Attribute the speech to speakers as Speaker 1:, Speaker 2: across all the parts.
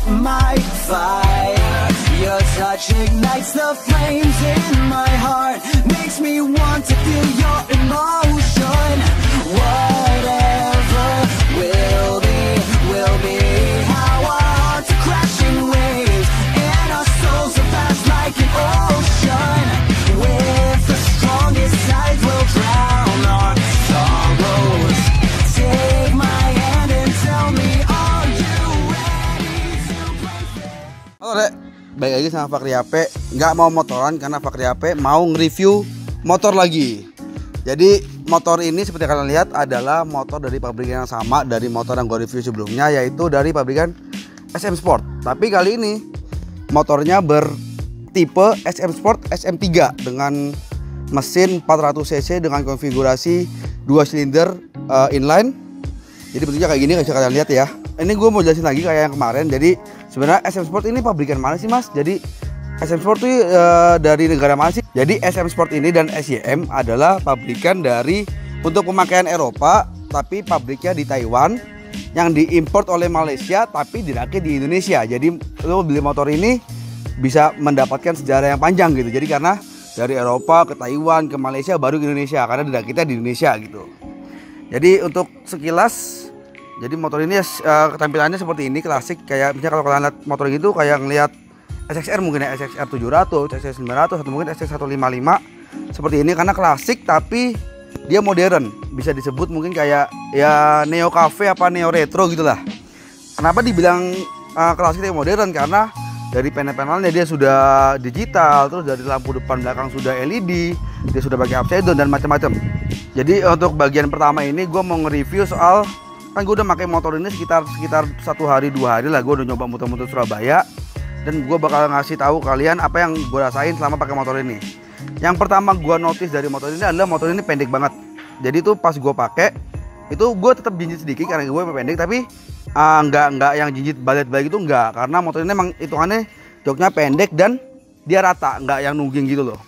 Speaker 1: might fight. Your touch ignites the flames in my heart, makes me want to feel your emotion. Whatever will be how our hearts are crashing waves, and our souls are fast like an ocean. With the strongest sides will drown our sorrows. Take my hand and tell me, are you ready to play fair?
Speaker 2: Halo Dek, balik lagi sama Fakri HP. Nggak mau motoran karena Fakri HP mau nge-review motor lagi. Jadi motor ini seperti kalian lihat adalah motor dari pabrikan yang sama dari motor yang gue review sebelumnya, yaitu dari pabrikan SM Sport. Tapi kali ini motornya bertipe SM Sport SM3 dengan mesin 400 cc dengan konfigurasi 2 silinder inline. Jadi bentuknya kayak gini, bisa kalian lihat ya. Ini gue mau jelasin lagi kayak yang kemarin. Jadi sebenarnya SM Sport ini pabrikan mana sih Mas? Jadi SM Sport itu dari negara mana sih? Jadi SM Sport ini dan SYM adalah pabrikan dari untuk pemakaian Eropa, tapi pabriknya di Taiwan, yang diimport oleh Malaysia tapi dirakit di Indonesia. Jadi lo beli motor ini bisa mendapatkan sejarah yang panjang gitu. Jadi karena dari Eropa ke Taiwan ke Malaysia baru ke Indonesia karena dirakitnya di Indonesia gitu. Jadi untuk sekilas, jadi motor ini tampilannya seperti ini, klasik. Kayak misalnya kalau kalian lihat motor gitu kayak ngelihat SXR, mungkin ya SXR 700, SXR 900 atau mungkin SXR 155 seperti ini karena klasik tapi dia modern. Bisa disebut mungkin kayak ya neo cafe apa neo retro gitulah. Kenapa dibilang klasik dan modern? Karena dari panel-panelnya dia sudah digital, terus dari lampu depan belakang sudah LED, dia sudah pakai upside down dan macam-macam. Jadi untuk bagian pertama ini gue mau nge-review soal, kan gue udah pakai motor ini sekitar 1 hari 2 hari lah. Gue udah nyoba muter-muter Surabaya dan gue bakal ngasih tahu kalian apa yang gue rasain selama pakai motor ini. Yang pertama gue notice dari motor ini adalah motor ini pendek banget. Jadi tuh pas gue pakai itu gue tetap jinjit sedikit karena gue pendek, tapi nggak yang jinjit balet-balet itu enggak, karena motor ini emang hitungannya joknya pendek dan dia rata, nggak yang nungging gitu loh.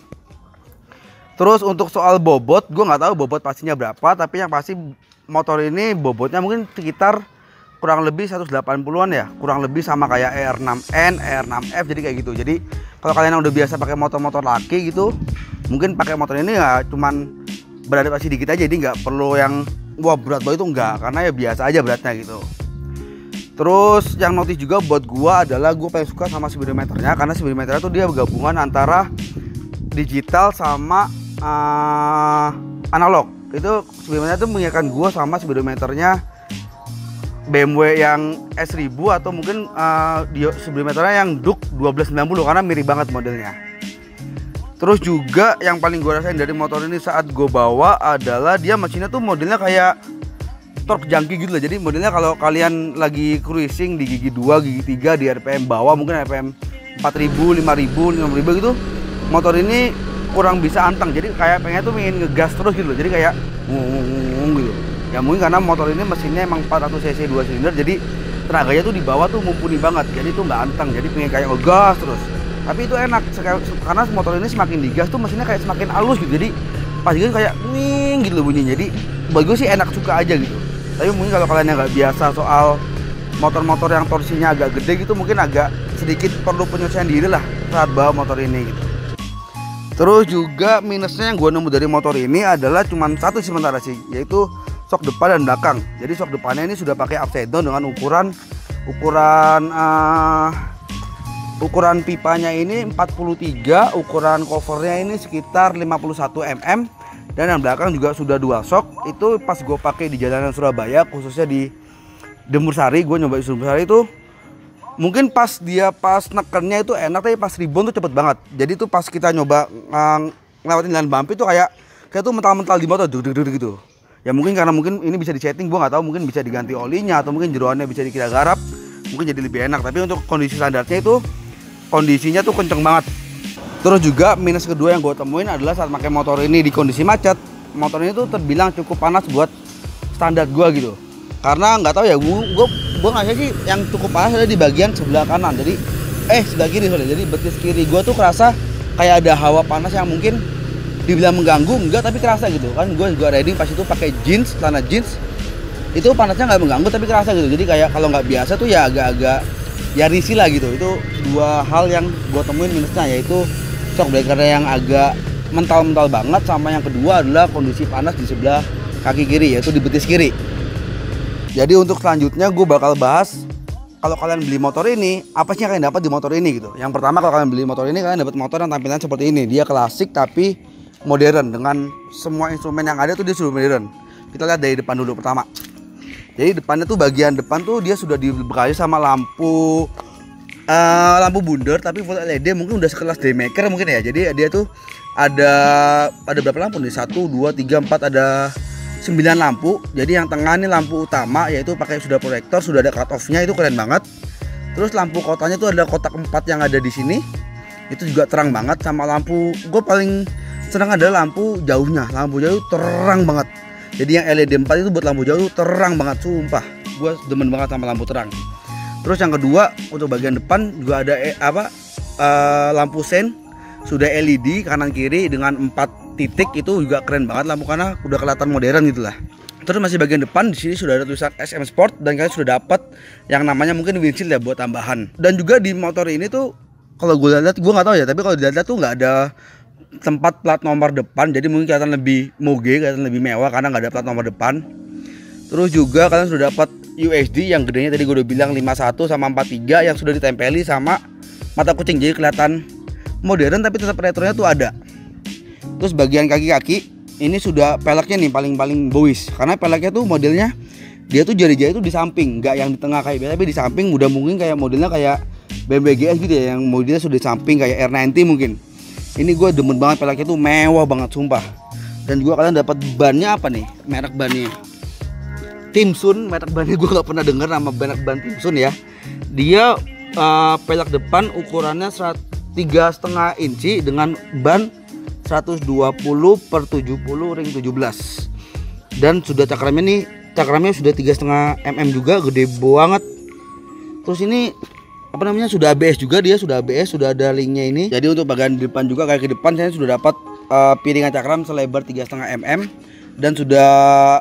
Speaker 2: Terus untuk soal bobot, gue nggak tahu bobot pastinya berapa, tapi yang pasti motor ini bobotnya mungkin sekitar kurang lebih 180-an ya, kurang lebih sama kayak ER6N, ER6F, jadi kayak gitu. Jadi kalau kalian yang udah biasa pakai motor-motor laki gitu, mungkin pakai motor ini ya cuman beradaptasi dikit aja, jadi nggak perlu yang wah berat banget itu enggak, karena ya biasa aja beratnya gitu. Terus yang notice juga buat gua adalah gua paling suka sama speedometernya, karena speedometernya tuh dia gabungan antara digital sama analog. Itu speedometernya tuh mengingatkan gua sama speedometernya BMW yang S1000 atau mungkin speedometernya yang Duke 1290 karena mirip banget modelnya. Terus juga yang paling gue rasain dari motor ini saat gue bawa adalah dia mesinnya tuh modelnya kayak torque junkie gitu loh. Jadi modelnya kalau kalian lagi cruising di gigi 2, gigi 3 di RPM bawah, mungkin RPM 4000, 5000, 5000 gitu, motor ini kurang bisa anteng. Jadi kayak pengen tuh ingin ngegas terus gitu loh. Jadi kayak gitu. Ya mungkin karena motor ini mesinnya emang 400 cc 2 silinder, jadi tenaganya tuh di bawah tuh mumpuni banget. Jadi tuh nggak anteng. Jadi pengen kayak ngegas terus. Tapi itu enak karena motor ini semakin digas tuh mesinnya kayak semakin halus gitu. Jadi pas gitu kayak nging gitu bunyinya. Jadi bagi gue sih enak, suka aja gitu. Tapi mungkin kalau kalian yang nggak biasa soal motor-motor yang torsinya agak gede gitu, mungkin agak sedikit perlu penyesuaian diri lah saat bawa motor ini gitu. Terus juga minusnya yang gue nemu dari motor ini adalah cuman satu sementara sih, yaitu sok depan dan belakang. Jadi sok depannya ini sudah pakai upside down dengan ukuran pipanya ini 43, ukuran covernya ini sekitar 51 mm, dan yang belakang juga sudah dual shock. Itu pas gue pakai di jalanan Surabaya, khususnya di Demursari, gue nyoba di Demursari itu mungkin pas nekennya itu enak, tapi pas rebound tuh cepet banget. Jadi tuh pas kita nyoba ngelewatin jalan bumpy tuh kayak tuh mental-mental di motor gitu. Ya mungkin karena ini bisa disetting, gue nggak tahu, mungkin bisa diganti olinya atau mungkin jeroannya bisa dikira garap, mungkin jadi lebih enak. Tapi untuk kondisi standarnya itu kondisinya tuh kenceng banget. Terus juga minus kedua yang gue temuin adalah saat pakai motor ini di kondisi macet, motor ini tuh terbilang cukup panas buat standar gue gitu. Karena nggak tahu ya, gue nggak sih yang cukup panas ada di bagian sebelah kanan. Jadi sebelah kiri soalnya. Jadi betis kiri gue tuh kerasa kayak ada hawa panas yang mungkin dibilang mengganggu enggak, tapi kerasa gitu kan. Gue juga riding pas itu pakai jeans, celana jeans, itu panasnya nggak mengganggu tapi kerasa gitu. Jadi kayak kalau nggak biasa tuh ya agak-agak ya risih lah gitu. Itu dua hal yang gue temuin minusnya, yaitu shock breaker yang agak mental-mental banget, sama yang kedua adalah kondisi panas di sebelah kaki kiri, yaitu di betis kiri. Jadi untuk selanjutnya gue bakal bahas kalau kalian beli motor ini, apa sih yang kalian dapat di motor ini gitu. Yang pertama, kalau kalian beli motor ini, kalian dapat motor yang tampilan seperti ini. Dia klasik tapi modern, dengan semua instrumen yang ada tuh dia sudah modern. Kita lihat dari depan dulu pertama. Jadi depannya tuh, bagian depan tuh dia sudah dibekali sama lampu bundar tapi full LED, mungkin udah sekelas Daymaker mungkin ya. Jadi dia tuh ada berapa lampu nih? 1, 2, 3, 4, ada 9 lampu. Jadi yang tengah ini lampu utama, yaitu pakai sudah proyektor, sudah ada cut off-nya, itu keren banget. Terus lampu kotanya tuh ada kotak 4 yang ada di sini. Itu juga terang banget. Sama lampu, gue paling senang adalah lampu jauhnya. Lampu jauh terang banget. Jadi yang LED 4 itu buat lampu jauh terang banget, sumpah. Gue demen banget sama lampu terang. Terus yang kedua, untuk bagian depan juga ada lampu sen, sudah LED kanan kiri dengan 4 titik, itu juga keren banget lampu, karena udah kelihatan modern gitulah. Terus masih bagian depan di sini sudah ada tulisan SM Sport, dan kalian sudah dapat yang namanya mungkin windshield ya buat tambahan. Dan juga di motor ini tuh kalau gue lihat, gue nggak tahu ya, tapi kalau dilihat tuh nggak ada tempat plat nomor depan, jadi mungkin kelihatan lebih moge, kelihatan lebih mewah karena nggak ada plat nomor depan. Terus juga kalian sudah dapat USD yang gedenya tadi gue udah bilang 51 sama 43 yang sudah ditempeli sama mata kucing, jadi kelihatan modern tapi tetap retronya tuh ada. Terus bagian kaki-kaki ini sudah peleknya nih paling boys, karena peleknya tuh modelnya dia tuh jari-jari tuh di samping, nggak yang di tengah kayak biasa, tapi di samping. Udah mungkin kayak modelnya kayak BMW GS gitu ya, yang modelnya sudah di samping kayak R90 mungkin. Ini gue demen banget, peleknya tuh mewah banget sumpah. Dan juga kalian dapat bannya apa nih, merek bannya Timsun. Merek bannya gue nggak pernah dengar nama merek ban Timsun ya. Dia pelek depan ukurannya 3,5 inci dengan ban 120/70 ring 17. Dan sudah cakramnya sudah 3,5 mm juga, gede banget. Terus ini apa namanya, sudah ABS juga, dia sudah ABS, sudah ada linknya ini. Jadi untuk bagian depan juga, kayak ke depan saya sudah dapat piringan cakram selebar 3,5 mm dan sudah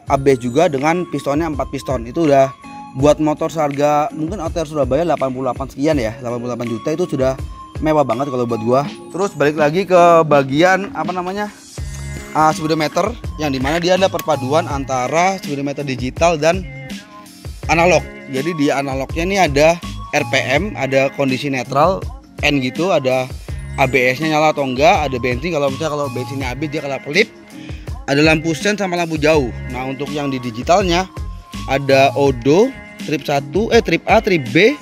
Speaker 2: ABS juga dengan pistonnya 4 piston. Itu udah buat motor seharga mungkin OTR Surabaya 88 sekian ya, 88 juta, itu sudah mewah banget kalau buat gua. Terus balik lagi ke bagian apa namanya, speedometer, yang dimana dia ada perpaduan antara speedometer digital dan analog. Jadi di analognya ini ada RPM, ada kondisi netral, N gitu, ada ABS-nya nyala atau enggak, ada bensin, kalau misalnya kalau bensinnya habis dia kelap-kelip, ada lampu sen sama lampu jauh. Nah untuk yang di digitalnya ada odo, trip A, trip B,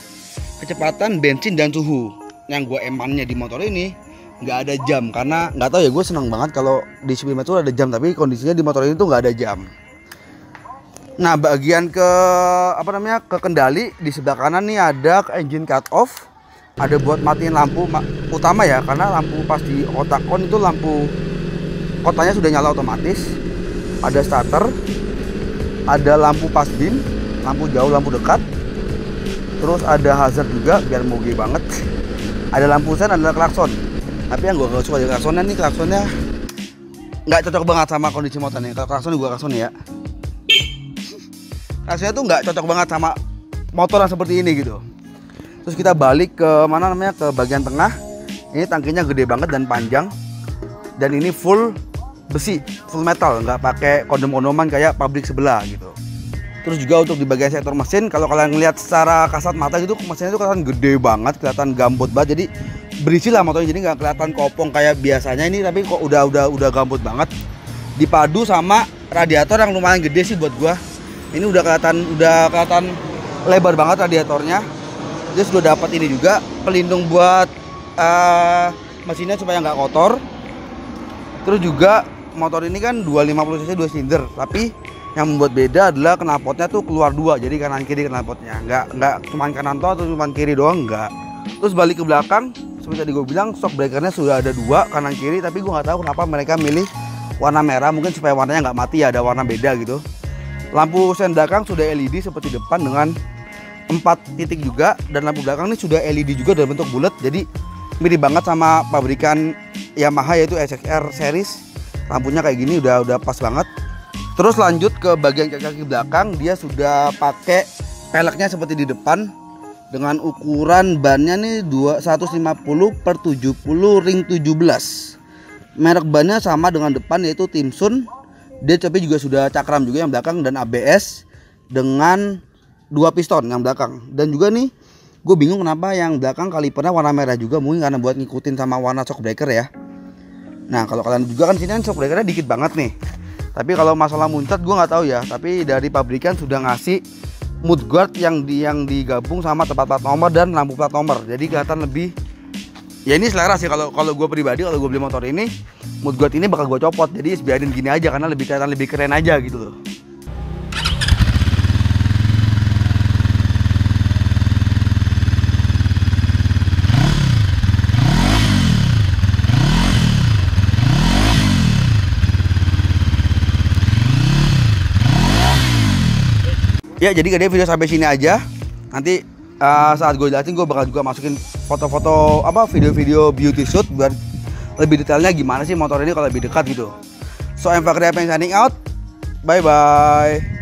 Speaker 2: kecepatan, bensin dan suhu. Yang gue emannya di motor ini nggak ada jam, karena nggak tahu ya, gue seneng banget kalau di speedometer ada jam, tapi kondisinya di motor ini tuh nggak ada jam. Nah bagian ke ke kendali di sebelah kanan nih ada engine cut off, ada buat matiin lampu utama ya, karena lampu pas di kotak kon itu lampu kotanya sudah nyala otomatis. Ada starter, ada lampu pas dim, lampu jauh, lampu dekat. Terus ada hazard juga biar moge banget. Ada lampu sen, ada klakson. Tapi yang gue gak suka di klaksonnya nih, klaksonnya nggak cocok banget sama kondisi motornya. Kalau klakson juga klakson ya, rasanya tuh nggak cocok banget sama motor yang seperti ini gitu. Terus kita balik ke ke bagian tengah. Ini tangkinya gede banget dan panjang, dan ini full besi, full metal, nggak pakai kondom-kondoman kayak pabrik sebelah gitu. Terus juga untuk di bagian sektor mesin, kalau kalian ngelihat secara kasat mata gitu, mesinnya itu kelihatan gede banget, kelihatan gambut banget. Jadi berisi lah motornya, jadi nggak kelihatan kopong kayak biasanya ini, tapi kok udah gambut banget. Dipadu sama radiator yang lumayan gede sih buat gua. Ini udah kelihatan lebar banget radiatornya. Dia sudah dapat ini juga pelindung buat mesinnya supaya nggak kotor. Terus juga motor ini kan 250 cc 2 silinder, tapi yang membuat beda adalah knalpotnya tuh keluar dua, jadi kanan kiri knalpotnya, nggak cuma kanan atau cuma kiri doang, nggak. Terus balik ke belakang, seperti tadi gue bilang, shock breakernya sudah ada 2 kanan kiri, tapi gue nggak tahu kenapa mereka milih warna merah, mungkin supaya warnanya nggak mati ya, ada warna beda gitu. Lampu sen belakang sudah LED seperti depan dengan 4 titik juga, dan lampu belakang ini sudah LED juga dalam bentuk bulat, jadi mirip banget sama pabrikan Yamaha yaitu SXR series. Lampunya kayak gini udah pas banget. Terus lanjut ke bagian kaki belakang, dia sudah pakai peleknya seperti di depan, dengan ukuran bannya nih 150/70 ring 17. Merek bannya sama dengan depan yaitu Timsun. Dia tapi juga sudah cakram juga yang belakang dan ABS dengan 2 piston yang belakang. Dan juga nih gue bingung kenapa yang belakang kalipernya warna merah juga, mungkin karena buat ngikutin sama warna shock breaker ya. Nah kalau kalian juga kan sini kan shock breakernya dikit banget nih. Tapi kalau masalah muncrat gue nggak tahu ya. Tapi dari pabrikan sudah ngasih mudguard yang digabung sama tempat plat nomor dan lampu plat nomor. Jadi kelihatan lebih. Ya ini selera sih kalau gue pribadi, kalau gue beli motor ini mudguard ini bakal gue copot. Jadi biarin gini aja karena lebih kelihatan lebih keren aja gitu loh. Ya jadi kayaknya video sampai sini aja. Nanti saat gue jelasin gue bakal juga masukin foto-foto video-video beauty shoot biar lebih detailnya gimana sih motor ini kalau lebih dekat gitu. So I'm Fakri signing out. Bye bye.